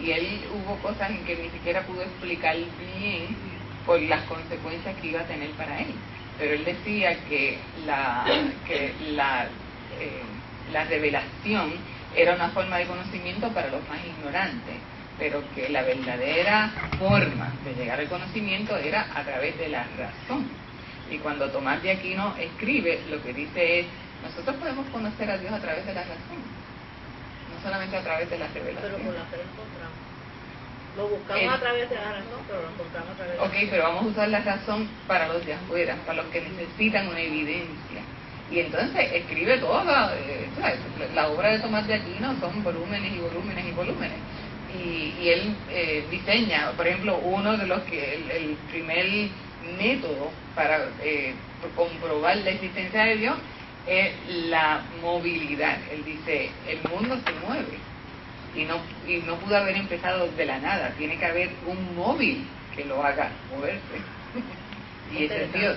y él hubo cosas en que ni siquiera pudo explicar bien por las consecuencias que iba a tener para él. Pero él decía que la revelación era una forma de conocimiento para los más ignorantes, pero que la verdadera forma de llegar al conocimiento era a través de la razón. Y cuando Tomás de Aquino escribe, lo que dice es: nosotros podemos conocer a Dios a través de la razón, no solamente a través de la revelación. Pero por la fe lo encontramos. Lo buscamos a través de la razón, pero lo encontramos a través de la razón. Pero vamos a usar la razón para los de afuera, para los que necesitan una evidencia. Y entonces escribe toda la obra de Tomás de Aquino, son volúmenes y volúmenes y volúmenes. Y él diseña, por ejemplo, uno de los que el primer método para comprobar la existencia de Dios es la movilidad. Él dice: el mundo se mueve y no pudo haber empezado de la nada, tiene que haber un móvil que lo haga moverse y ese es Dios.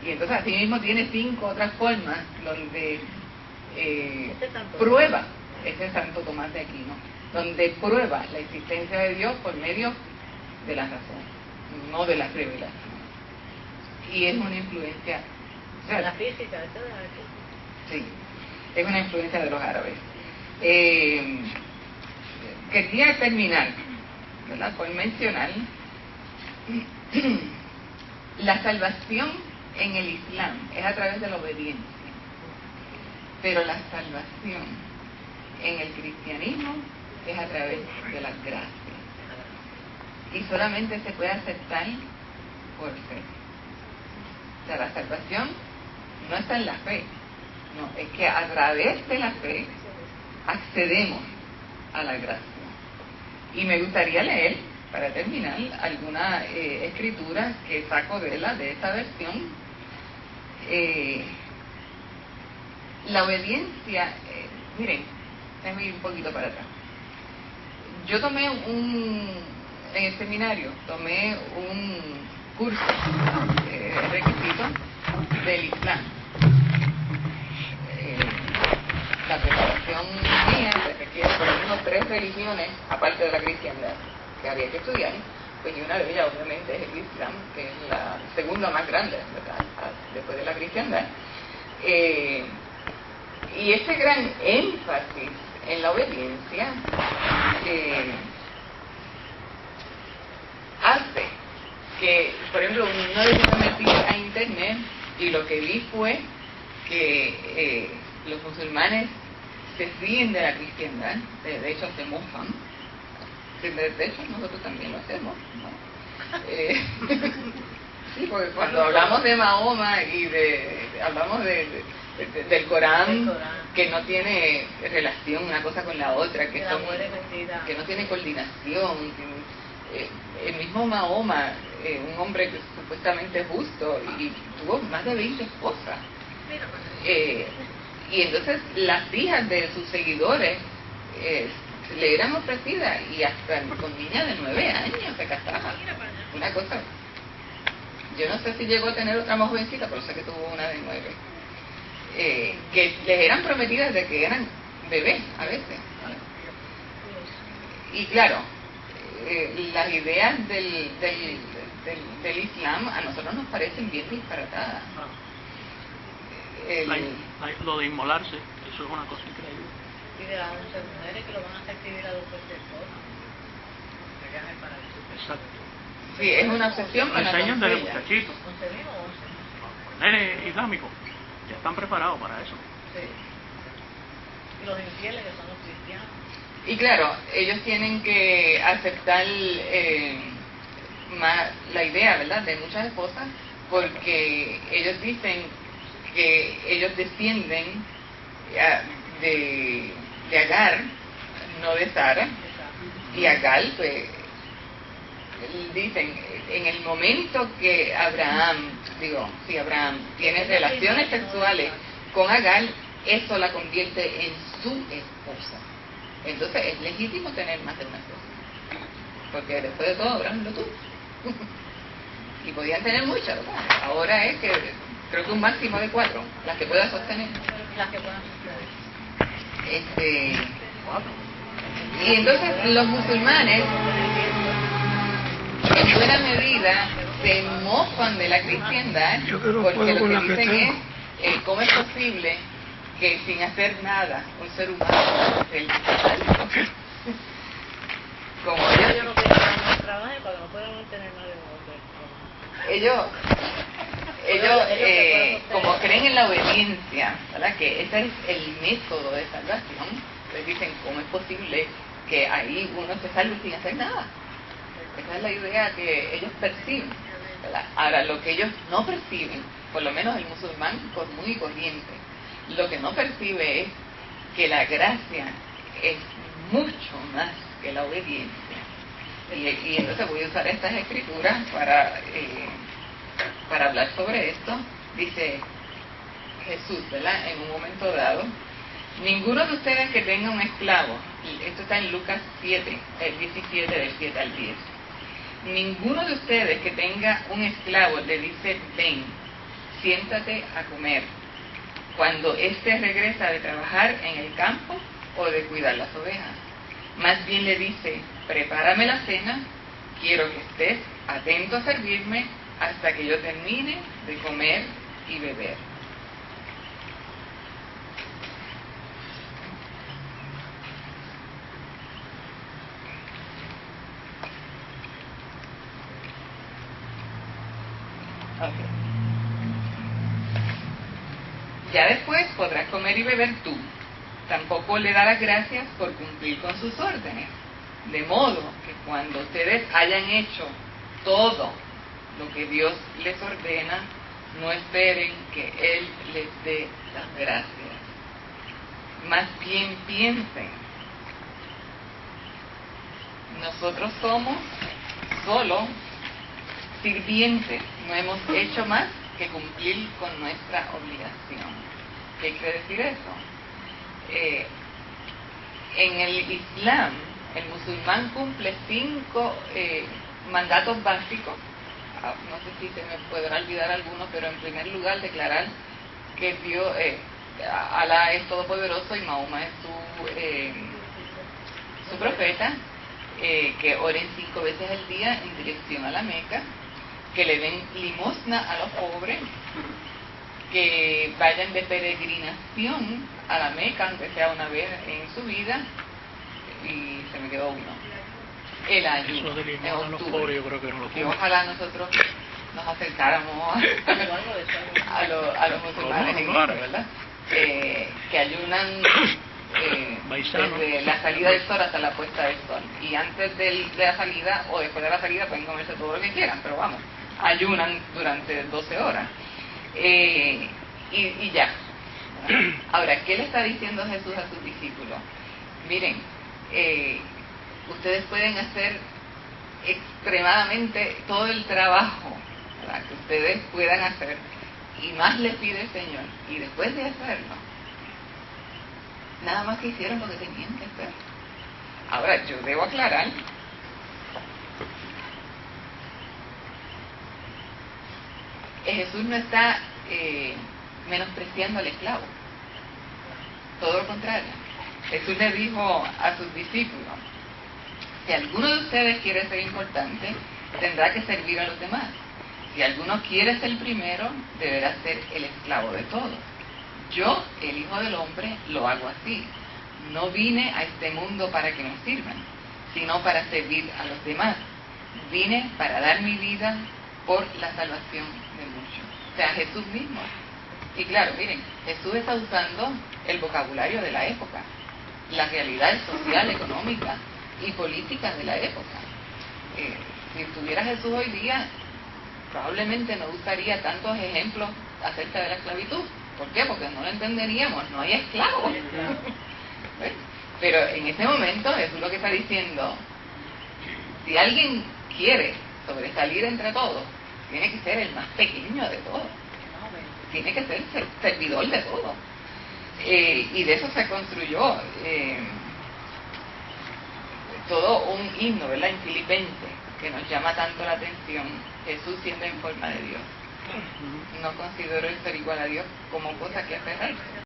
Y entonces así mismo tiene 5 otras formas donde prueba, ese Santo Tomás de Aquino, donde prueba la existencia de Dios por medio de la razón, no de la revelación. Y es una influencia, la física, sí, es una influencia de los árabes. Quería terminar, ¿verdad?, por mencionar la salvación en el Islam es a través de la obediencia, pero la salvación en el cristianismo es a través de la gracia, y solamente se puede aceptar por fe. O sea, la salvación no está en la fe, no, es que a través de la fe accedemos a la gracia. Y me gustaría leer, para terminar, alguna escritura que saco de esta versión. La obediencia, miren, déjenme ir un poquito para atrás. Yo tomé en el seminario, tomé un curso requisito del Islam. La preparación mía requiere por lo menos 3 religiones, aparte de la cristiandad, que había que estudiar, pues, y una de ellas obviamente es el Islam, que es la segunda más grande, ¿verdad?, después de la cristiandad. Y ese gran énfasis en la obediencia hace que, por ejemplo, una vez yo me metí a internet y lo que vi fue que los musulmanes se ríen de la cristiandad, de hecho se mofan. De hecho nosotros también lo hacemos, ¿no? Sí, porque cuando hablamos de Mahoma y hablamos del Corán, que no tiene relación una cosa con la otra, que no tiene coordinación, el mismo Mahoma, un hombre que supuestamente justo, y tuvo más de 20 esposas, y entonces las hijas de sus seguidores le eran ofrecidas, y hasta con niñas de 9 años se casaban. Una cosa, yo no sé si llegó a tener otra más jovencita, pero sé que tuvo una de 9, que les eran prometidas desde que eran bebés a veces. Y claro, las ideas del Islam a nosotros nos parecen bien disparatadas. Lo de inmolarse, eso es una cosa increíble. Y de las 11 mujeres que lo van a hacer escribir a 2 veces solas. Exacto. Sí, es una obsesión con la enseñan desde doncella. muchachitos. 11.000 o 11. Nenes islámicos ya están preparados para eso. Sí. Y los infieles, que son los cristianos. Y claro, ellos tienen que aceptar más la idea, ¿verdad?, de muchas esposas, porque ellos dicen que ellos descienden de Agar, no de Sara, y Agar, pues, dicen, en el momento que Abraham tiene relaciones sexuales con Agar, eso la convierte en su esposa. Entonces es legítimo tener más de una esposa, porque después de todo Abraham lo tuvo. Y podían tener muchas, ¿verdad? Ahora es que creo que un máximo de 4, las que puedan sostener. Las que puedan sostener. 4. Y entonces los musulmanes, en buena medida, se mofan de la cristiandad, porque lo que dicen es, ¿cómo es posible que sin hacer nada un ser humano se salvo? Como Yo no quiero que no trabaje porque no pueden mantener más de ellos como creen en la obediencia, ¿verdad? Que ese es el método de salvación, les dicen, ¿cómo es posible que ahí uno se salve sin hacer nada? Esa es la idea que ellos perciben, ¿verdad? Ahora, lo que ellos no perciben, por lo menos el musulmán común y corriente, lo que no percibe es que la gracia es mucho más que la obediencia. Y entonces voy a usar estas escrituras para hablar sobre esto. Dice Jesús, ¿verdad? En un momento dado, ninguno de ustedes que tenga un esclavo, y esto está en Lucas 7, el 17, del 7 al 10, ninguno de ustedes que tenga un esclavo le dice, ven, siéntate a comer, cuando éste regresa de trabajar en el campo o de cuidar las ovejas. Más bien le dice, prepárame la cena, quiero que estés atento a servirme hasta que yo termine de comer y beber. Okay. Ya después podrás comer y beber tú. Tampoco le darás gracias por cumplir con sus órdenes. De modo que cuando ustedes hayan hecho todo lo que Dios les ordena, no esperen que Él les dé las gracias. Más bien piensen, nosotros somos solo sirvientes, no hemos hecho más que cumplir con nuestra obligación. ¿Qué quiere decir eso? En el Islam, el musulmán cumple 5 mandatos básicos. No sé si se me podrá olvidar alguno, pero en primer lugar declarar que Dios, Alá es todopoderoso y Mahoma es su profeta, que oren 5 veces al día en dirección a la Meca, que le den limosna a los pobres, que vayan de peregrinación a la Meca, aunque sea una vez en su vida, y se me quedó uno, el ayuno en octubre, yo creo que ojalá nosotros nos acercáramos a los musulmanes en esto, ¿verdad? Que ayunan desde la salida del sol hasta la puesta del sol, y antes de la salida o después de la salida pueden comerse todo lo que quieran, pero vamos, ayunan durante 12 horas. Y ya. Ahora, ¿qué le está diciendo Jesús a sus discípulos? Miren, ustedes pueden hacer extremadamente todo el trabajo, ¿verdad?, que ustedes puedan hacer, y más les pide el Señor, y después de hacerlo, nada más que hicieron lo que tenían que hacer. Ahora, yo debo aclarar que Jesús no está menospreciando al esclavo, todo lo contrario. Jesús le dijo a sus discípulos, si alguno de ustedes quiere ser importante, tendrá que servir a los demás. Si alguno quiere ser el primero, deberá ser el esclavo de todos. Yo, el Hijo del Hombre, lo hago así. No vine a este mundo para que me sirvan, sino para servir a los demás. Vine para dar mi vida por la salvación de muchos. O sea, Jesús mismo. Y claro, miren, Jesús está usando el vocabulario de la época, la realidad social, económica y política de la época. Si estuviera Jesús hoy día, probablemente no usaría tantos ejemplos acerca de la esclavitud. ¿Por qué? Porque no lo entenderíamos, no hay esclavos. Pero en ese momento Jesús lo que está diciendo, si alguien quiere sobresalir entre todos, tiene que ser el más pequeño de todos, tiene que ser servidor de todos. Y de eso se construyó todo un himno, ¿verdad?, en Filipenses, que nos llama tanto la atención. Jesús siendo en forma de Dios, no considero el ser igual a Dios como cosa que aferrarse.